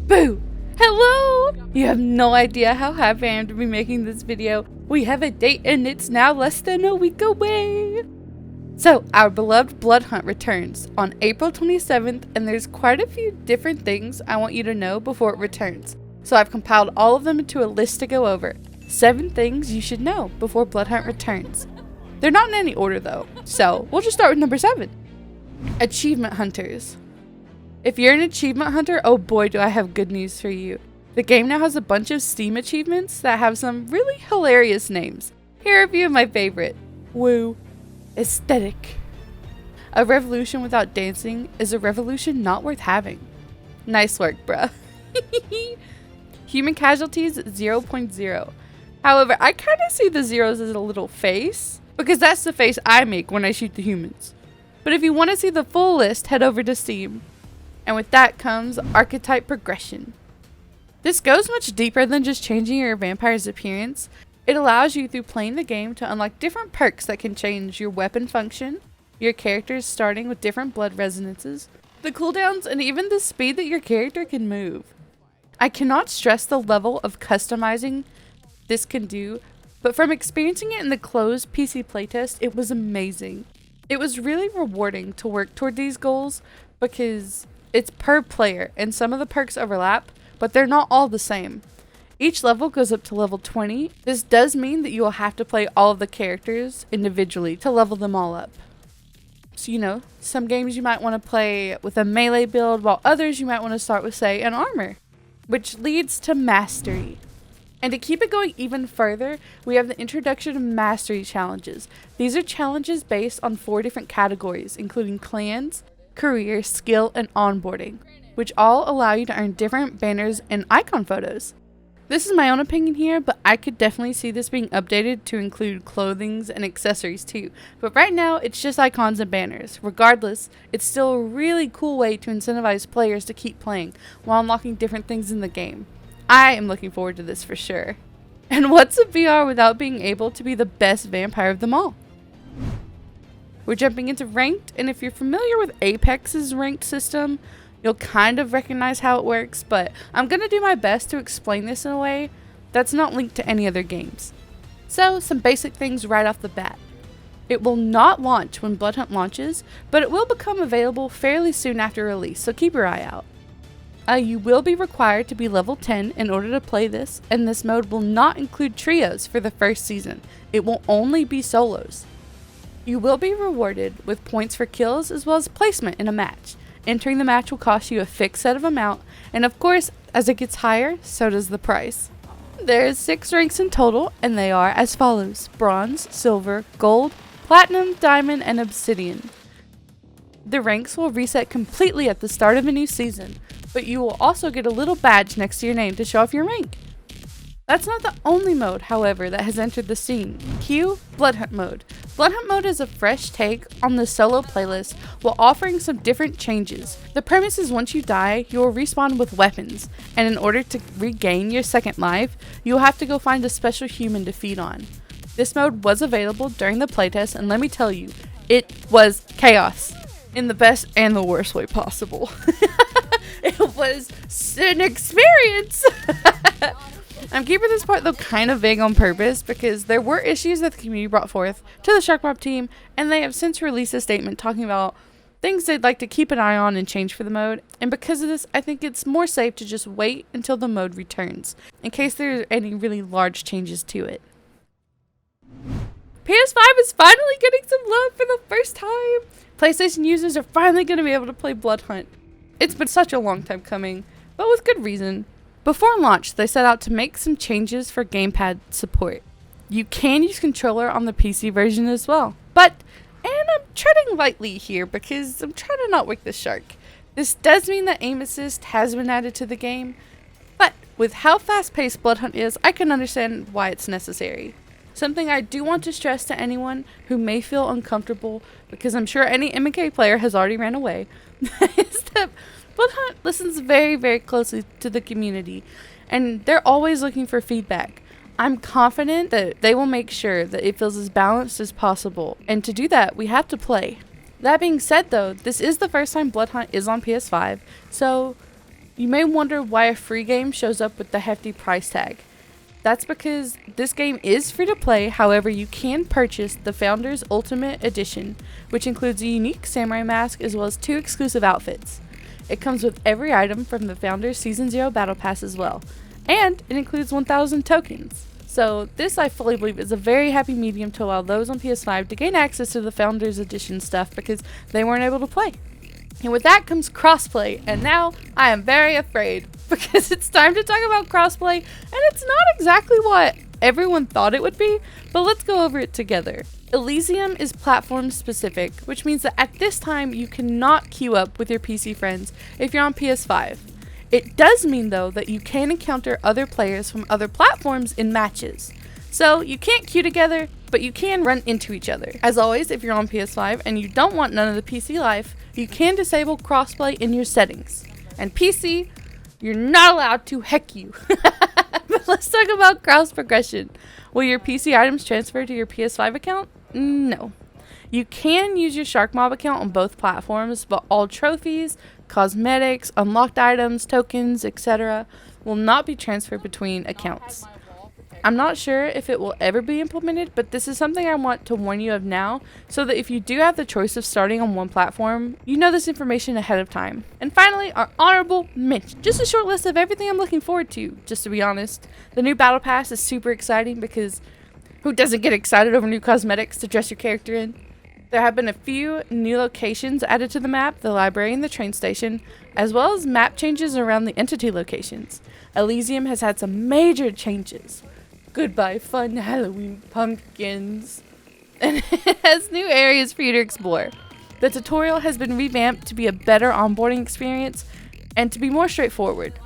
Boo! Hello! You have no idea how happy I am to be making this video. We have a date and it's now less than a week away. So, our beloved Bloodhunt returns on April 27th, and there's quite a few different things I want you to know before it returns. So I've compiled all of them into a list to go over. 7 things you should know before Bloodhunt returns. They're not in any order though, so we'll just start with number 7. Achievement Hunters. If you're an achievement hunter, oh boy do I have good news for you. The game now has a bunch of Steam achievements that have some really hilarious names. Here are a few of my favorite. Woo. Aesthetic. A revolution without dancing is a revolution not worth having. Nice work, bruh. Human casualties 0.0. However, I kind of see the zeros as a little face, because that's the face I make when I shoot the humans. But if you want to see the full list, head over to Steam. And with that comes Archetype Progression. This goes much deeper than just changing your vampire's appearance. It allows you through playing the game to unlock different perks that can change your weapon function, your characters starting with different blood resonances, the cooldowns, and even the speed that your character can move. I cannot stress the level of customizing this can do, but from experiencing it in the closed PC playtest, it was amazing. It was really rewarding to work toward these goals because it's per player and some of the perks overlap, but they're not all the same. Each level goes up to level 20. This does mean that you will have to play all of the characters individually to level them all up. So, some games you might want to play with a melee build, while others you might want to start with, say, an armor, which leads to mastery. And to keep it going even further, we have the introduction of mastery challenges. These are challenges based on 4 different categories, including clans, career, skill, and onboarding, which all allow you to earn different banners and icon photos. This is my own opinion here, but I could definitely see this being updated to include clothings and accessories too. But right now, it's just icons and banners. Regardless, it's still a really cool way to incentivize players to keep playing while unlocking different things in the game. I am looking forward to this for sure. And what's a VR without being able to be the best vampire of them all? We're jumping into ranked, and if you're familiar with Apex's ranked system, you'll kind of recognize how it works, but I'm going to do my best to explain this in a way that's not linked to any other games. So, some basic things right off the bat. It will not launch when Bloodhunt launches, but it will become available fairly soon after release, so keep your eye out. You will be required to be level 10 in order to play this, and this mode will not include trios for the first season. It will only be solos. You will be rewarded with points for kills as well as placement in a match. Entering the match will cost you a fixed set of amount, and of course, as it gets higher, so does the price. There is 6 ranks in total, and they are as follows: Bronze, Silver, Gold, Platinum, Diamond, and Obsidian. The ranks will reset completely at the start of a new season, but you will also get a little badge next to your name to show off your rank. That's not the only mode, however, that has entered the scene. Cue Bloodhunt mode. Bloodhunt mode is a fresh take on the solo playlist while offering some different changes. The premise is once you die, you will respawn with weapons, and in order to regain your second life, you will have to go find a special human to feed on. This mode was available during the playtest, and let me tell you, it was chaos in the best and the worst way possible. It was an experience! I'm keeping this part though kind of vague on purpose because there were issues that the community brought forth to the Shark Mob team, and they have since released a statement talking about things they'd like to keep an eye on and change for the mode, and because of this I think it's more safe to just wait until the mode returns, in case there are any really large changes to it. PS5 is finally getting some love for the first time! PlayStation users are finally going to be able to play Bloodhunt. It's been such a long time coming, but with good reason. Before launch, they set out to make some changes for gamepad support. You can use controller on the PC version as well. But, and I'm treading lightly here because I'm trying to not wake the shark. This does mean that aim assist has been added to the game, but with how fast-paced Bloodhunt is, I can understand why it's necessary. Something I do want to stress to anyone who may feel uncomfortable, because I'm sure any MK player has already ran away, is that Bloodhunt listens very, very closely to the community, and they're always looking for feedback. I'm confident that they will make sure that it feels as balanced as possible, and to do that, we have to play. That being said though, this is the first time Bloodhunt is on PS5, so You may wonder why a free game shows up with the hefty price tag. That's because this game is free to play, however you can purchase the Founders Ultimate Edition, which includes a unique samurai mask as well as 2 exclusive outfits. It comes with every item from the Founders Season 0 Battle Pass as well, and it includes 1,000 tokens. So this, I fully believe, is a very happy medium to allow those on PS5 to gain access to the Founders Edition stuff because they weren't able to play. And with that comes crossplay, and now I am very afraid because it's time to talk about crossplay, and it's not exactly what everyone thought it would be, but let's go over it together. Elysium is platform specific, which means that at this time you cannot queue up with your PC friends if you're on PS5. It does mean though that you can encounter other players from other platforms in matches. So you can't queue together, but you can run into each other. As always, if you're on PS5 and you don't want none of the PC life, you can disable crossplay in your settings. And PC, you're not allowed to, heck you. But let's talk about cross progression. Will your PC items transfer to your PS5 account? No. You can use your Shark Mob account on both platforms, but all trophies, cosmetics, unlocked items, tokens, etc. will not be transferred between accounts. I'm not sure if it will ever be implemented, but this is something I want to warn you of now, so that if you do have the choice of starting on one platform, you know this information ahead of time. And finally, our honorable mention. Just a short list of everything I'm looking forward to, just to be honest. The new Battle Pass is super exciting because who doesn't get excited over new cosmetics to dress your character in? There have been a few new locations added to the map, the library and the train station, as well as map changes around the entity locations. Elysium has had some major changes. Goodbye fun Halloween pumpkins. And it has new areas for you to explore. The tutorial has been revamped to be a better onboarding experience and to be more straightforward.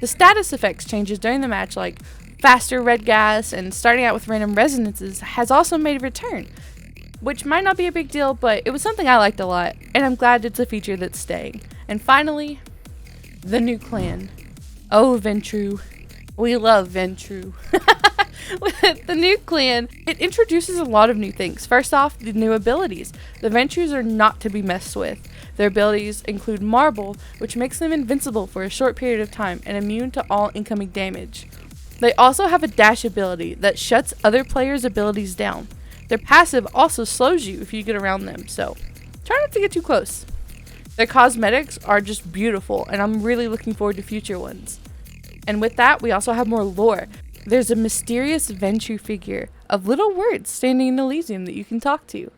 The status effects changes during the match, like faster red gas and starting out with random resonances, has also made a return, which might not be a big deal, but it was something I liked a lot, and I'm glad it's a feature that's staying. And finally, the new clan. Oh, Ventrue. We love Ventrue. With the new clan, it introduces a lot of new things. First off, the new abilities. The Ventrues are not to be messed with. Their abilities include Marble, which makes them invincible for a short period of time and immune to all incoming damage. They also have a dash ability that shuts other players' abilities down. Their passive also slows you if you get around them, so try not to get too close. Their cosmetics are just beautiful, and I'm really looking forward to future ones. And with that, we also have more lore. There's a mysterious Ventrue figure of little words standing in Elysium that you can talk to.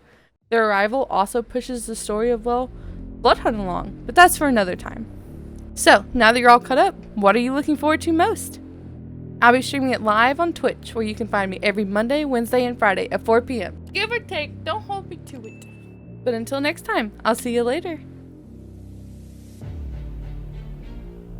Their arrival also pushes the story of, well, Bloodhunt along, but that's for another time. So, now that you're all caught up, what are you looking forward to most? I'll be streaming it live on Twitch, where you can find me every Monday, Wednesday, and Friday at 4 p.m. Give or take, don't hold me to it. But until next time, I'll see you later.